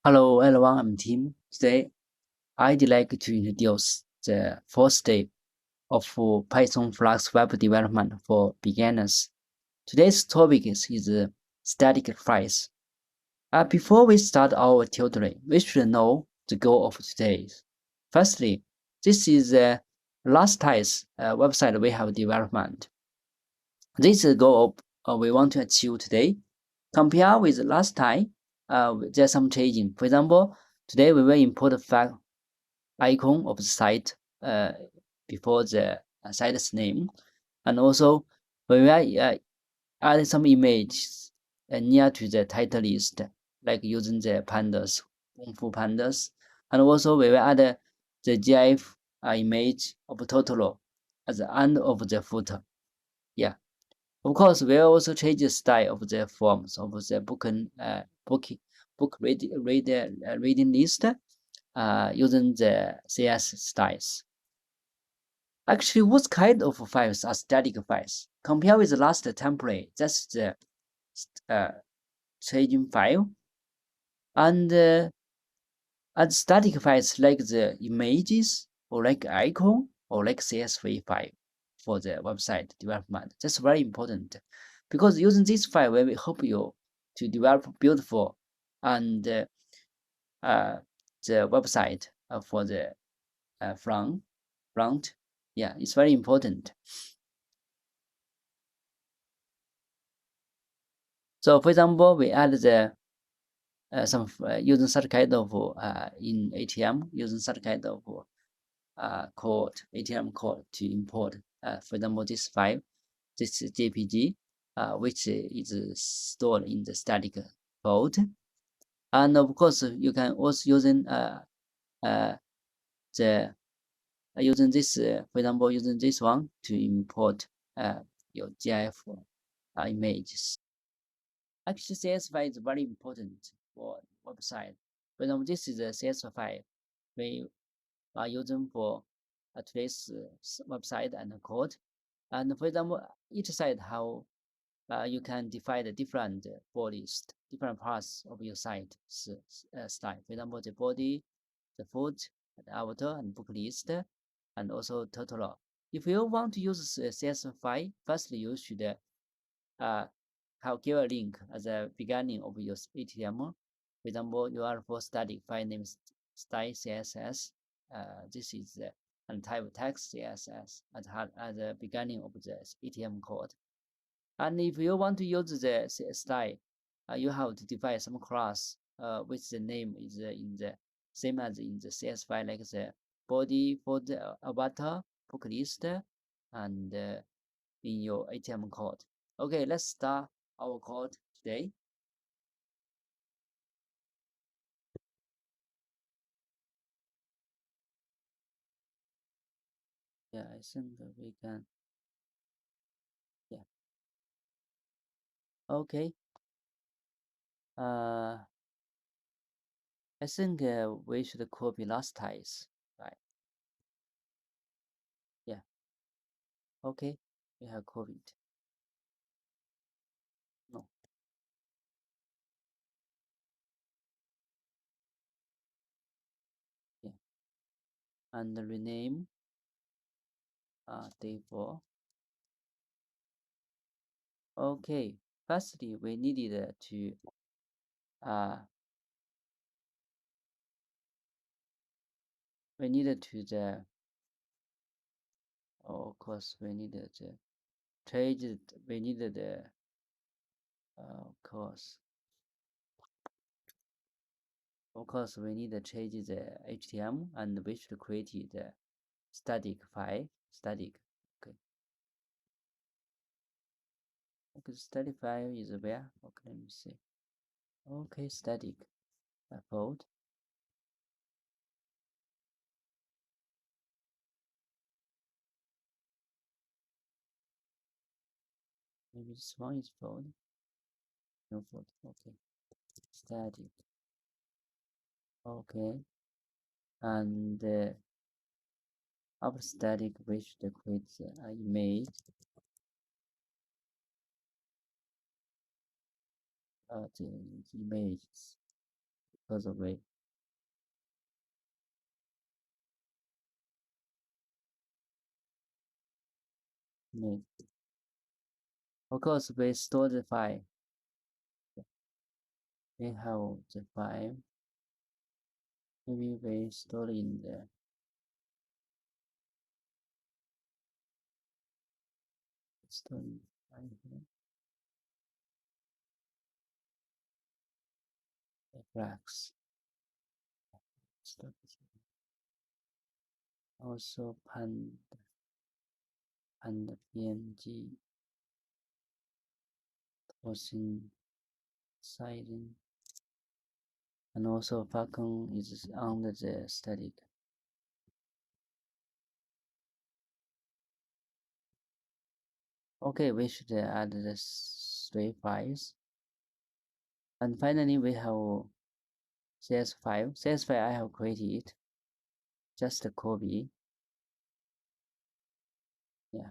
Hello everyone, I'm Tim. Today, I'd like to introduce the fourth step of Python Flask Web Development for beginners. Today's topic is static files. Before we start our tutoring, we should know the goal of today. Firstly, this is the last time's website we have development. This is the goal we want to achieve today. Compare with last time, there's some changing. For example, today we will import the file icon of the site before the site's name, and also we will add some images near to the title list, like using the pandas, Kung Fu pandas, and also we will add the GIF image of Totoro at the end of the footer. Yeah. Of course, we will also change the style of the forms of the book reading list using the CS styles. Actually, what kind of files are static files? Compare with the last template, that's the staging file. And static files like the images or like icon or like CSV file for the website development. That's very important because using this file will help you to develop beautiful and the website for the front. Yeah, it's very important. So for example, we add the some using such kind of in ATM using such kind of code ATM code to import. For example, this file, this JPG, which is stored in the static code, and of course you can also using the using this for example using this one to import your GIF images. Actually, CSV file is very important for website. For example, this is a CSV file we are using for today's website and code. And for example, each site how you can define the different bodies, different parts of your site style. For example, the body, the foot, the avatar, and book list, and also total. If you want to use CSV file, firstly you should give a link at the beginning of your HTML. For example, you are for static file name style CSS. This is the and type text CSS at the beginning of the HTML code. And if you want to use the style, you have to define some class which the name is in the same as in the CS file, like the body for the avatar, book list, and in your HTML code. Okay, let's start our code today. Yeah, I think we can. Yeah. Okay. I think we should copy last ties, right? Yeah. Okay. We have copied. No. Yeah. And rename day4. Okay. Firstly, we needed to the of course we needed to change it. We needed the of course we need to change the HTML and we should create the static file. Static. Okay, static file is where? Okay, let me see. Okay, static fold. Maybe this one is fold. No fold. Okay, static. Okay, and after static, we should create the image. The images. further away. Of course, we store the file. We have the file. Maybe we store in the file here. The flags. Also panda PNG tossing siding, and also Falcon is under the static. Okay, we should add the 3 files. And finally, we have CS file. CS file I have created. Just a copy. Yeah.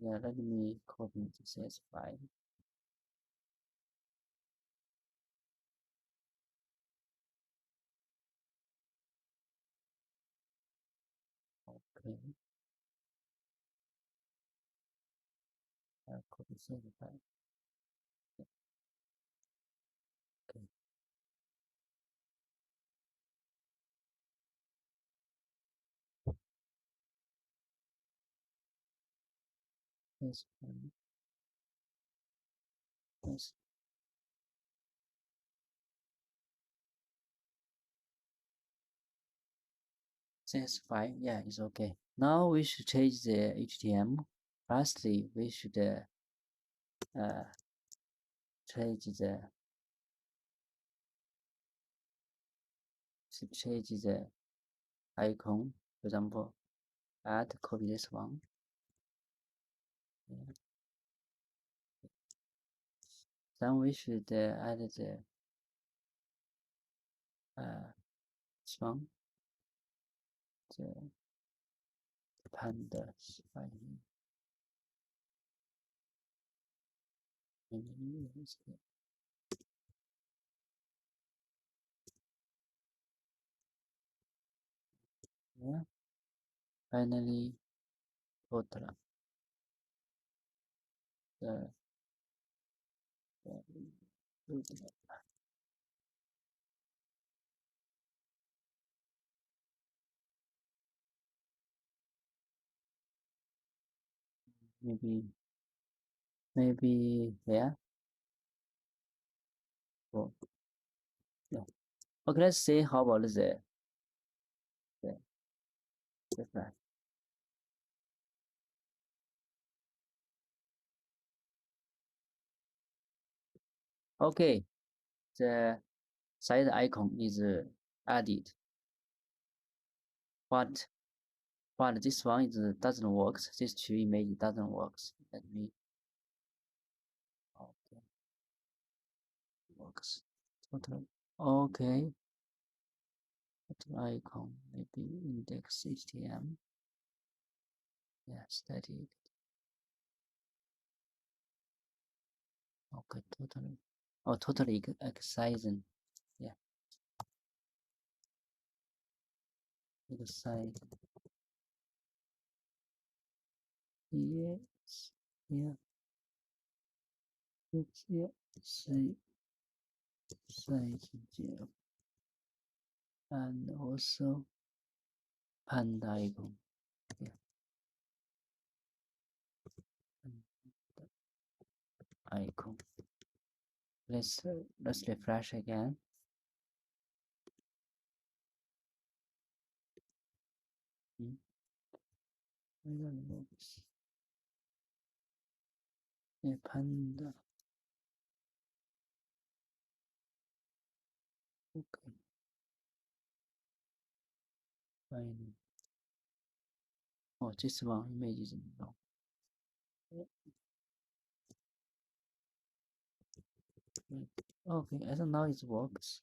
Yeah, let me copy the CS file. Okay. I'll copy CS file. Yeah. Okay. CS file. Yes. CS file. Yeah, it's okay. Now we should change the HTML. Lastly, we should change the icon. For example, copy this one. Yeah. Then we should add the this one, the panda file. Yeah. Finally, total. The maybe here. Oh, yeah. Okay, let's see how about the flag. Okay, the side icon is added, but this one doesn't work. This two image doesn't work. Let me. Okay, works. Total. Okay. Total icon maybe index HTML. Yeah, static. Okay, totally. Oh, totally exciting. Yeah, exciting. Yes. Yeah. It's yeah. Say and also panda icon. Yeah. Panda icon. Let's refresh again. Hmm. I don't know. Yeah, panda. Okay. Fine. Oh, this one image is wrong. Okay, I think now it works.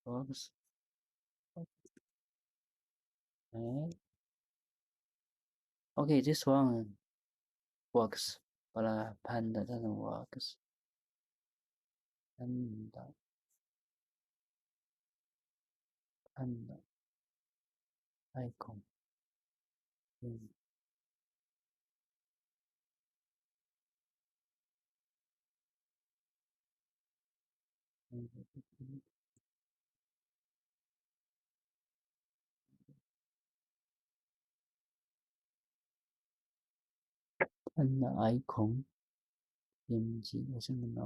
Works. Okay. Okay, this one works. but panda doesn't work. Panda icon. Panda icon. img 为什么呢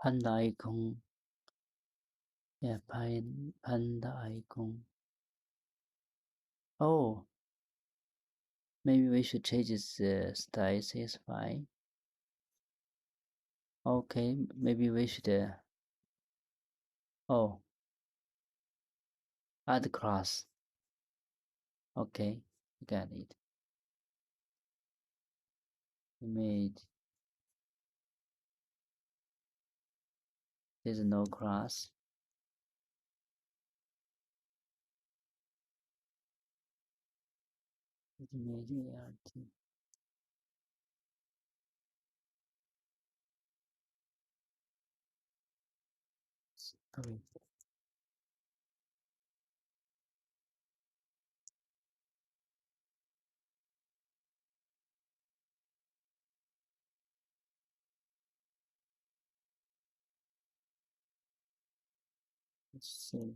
？Panda icon. Yeah, panda icon. Oh, maybe we should change this style CSS. Okay, maybe we should add class. Okay, got it. Image. There's no class. Image ART. Sorry. Let's save.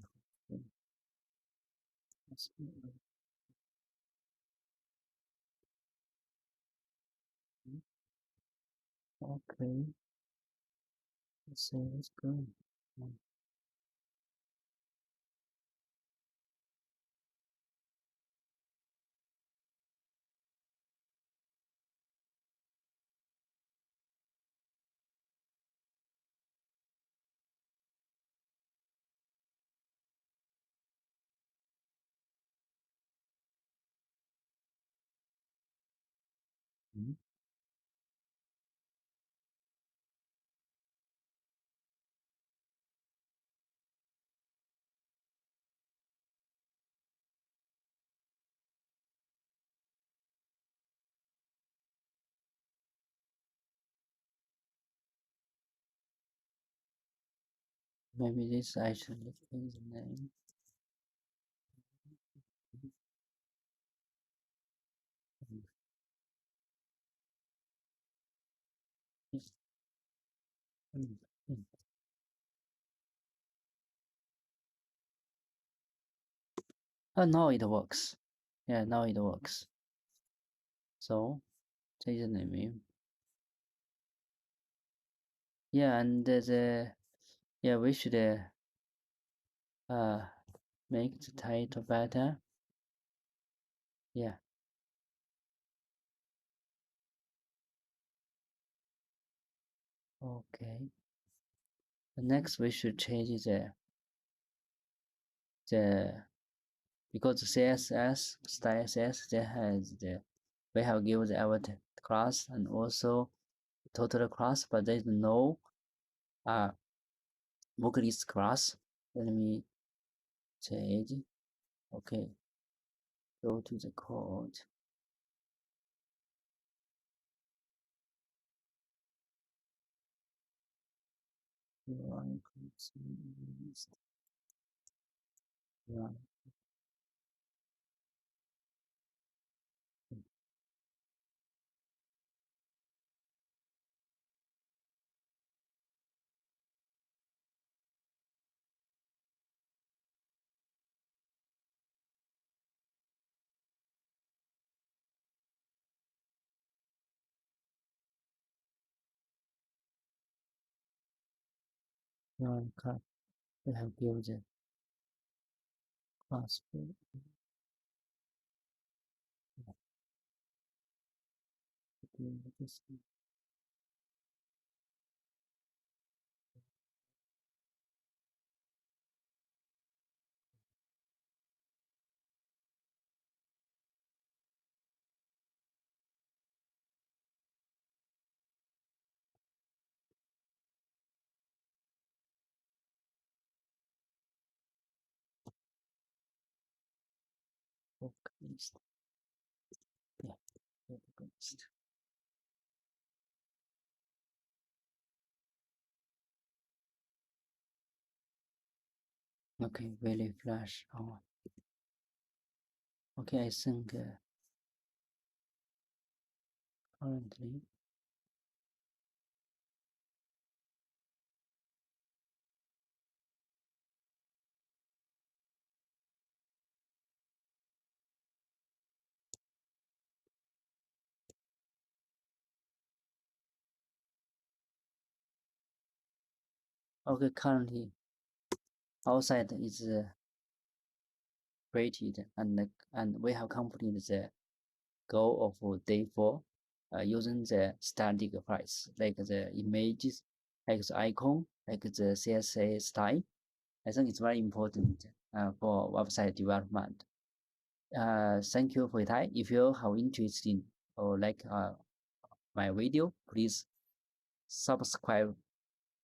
Okay. Let's see what's going on. Maybe this I should change the name. Oh, now it works. Yeah, now it works. So, change the name. Yeah, and yeah, we should make the title better. Yeah. Okay. Next, we should change the because the CSS style CSS that has we have given the avatar class and also total class, but there's no worklist class. Let me change. Okay. Go to the code. Run. Run cut. We have given the class. Okay, really flash on. Okay, I think currently. Okay, currently outside is created and we have completed the goal of day 4 using the static files like the images, like the icon, like the CSS style. I think it's very important for website development. Thank you for your time. If you have interest in or like my video, please subscribe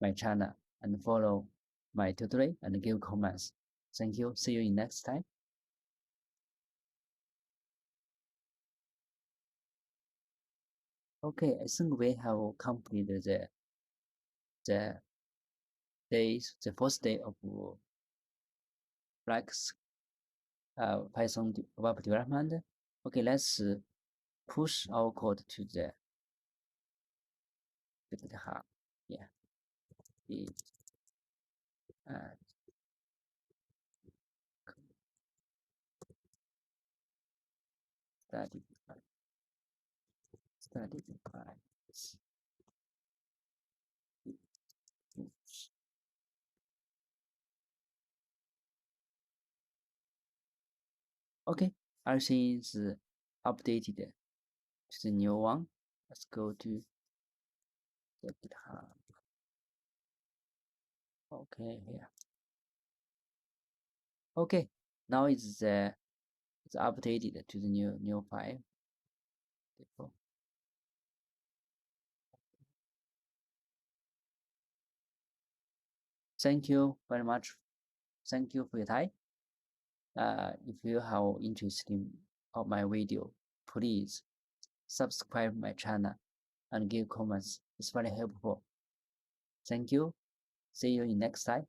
my channel and follow my tutorial and give comments. Thank you. See you in next time. Okay, I think we have completed the the first day of Flask Python web development. Okay, let's push our code to the GitHub. Yeah, the uh, static files. Okay, everything is updated to the new one. Let's go to the GitHub. Okay, here. Okay, now it's updated to the new file. Thank you very much. Thank you for your time. If you have interest in my video, please subscribe my channel and give comments. It's very helpful. Thank you. See you in next time.